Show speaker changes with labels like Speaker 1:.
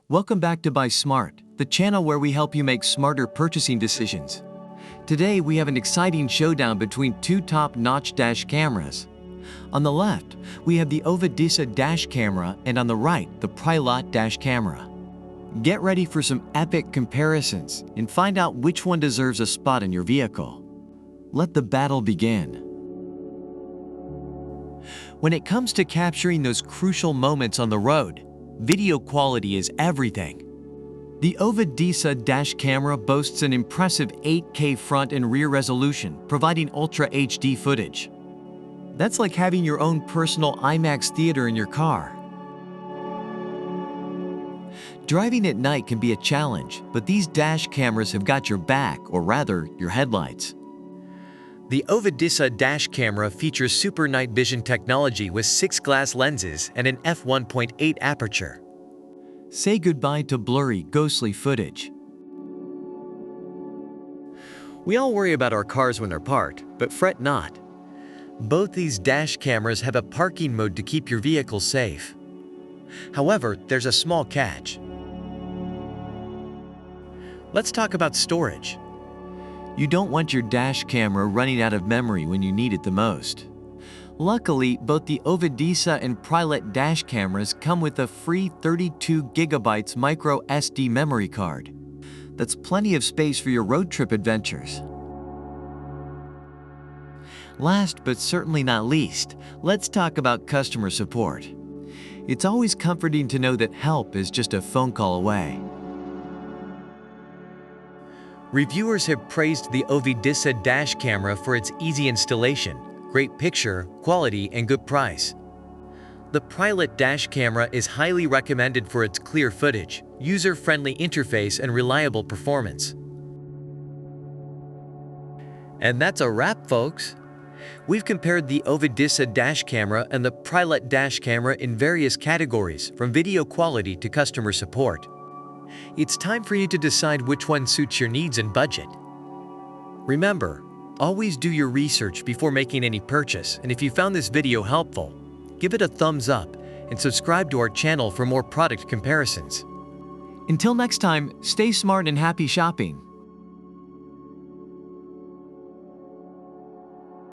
Speaker 1: Welcome back to Buy Smart, the channel where we help you make smarter purchasing decisions. Today we have an exciting showdown between two top-notch dash cameras. On the left, we have the Ovidisa dash camera, and on the right, the Prilot dash camera. Get ready for some epic comparisons and find out which one deserves a spot in your vehicle. Let the battle begin. When it comes to capturing those crucial moments on the road, video quality is everything. The Ovidisa dash camera boasts an impressive 8K front and rear resolution, providing Ultra HD footage. That's like having your own personal IMAX theater in your car. Driving at night can be a challenge, but these dash cameras have got your back, or rather, your headlights. The Ovidisa dash camera features super night vision technology with 6 glass lenses and an f1.8 aperture. Say goodbye to blurry, ghostly footage. We all worry about our cars when they're parked, but fret not. Both these dash cameras have a parking mode to keep your vehicle safe. However, there's a small catch. Let's talk about storage. You don't want your dash camera running out of memory when you need it the most. Luckily, both the Ovidisa and Prilot dash cameras come with a free 32GB micro SD memory card. That's plenty of space for your road trip adventures. Last but certainly not least, let's talk about customer support. It's always comforting to know that help is just a phone call away. Reviewers have praised the Ovidisa dash camera for its easy installation, great picture quality, and good price. The Prilot dash camera is highly recommended for its clear footage, user-friendly interface, and reliable performance. And that's a wrap, folks. We've compared the Ovidisa dash camera and the Prilot dash camera in various categories, from video quality to customer support. It's time for you to decide which one suits your needs and budget. Remember, always do your research before making any purchase, and if you found this video helpful, give it a thumbs up and subscribe to our channel for more product comparisons. Until next time, stay smart and happy shopping.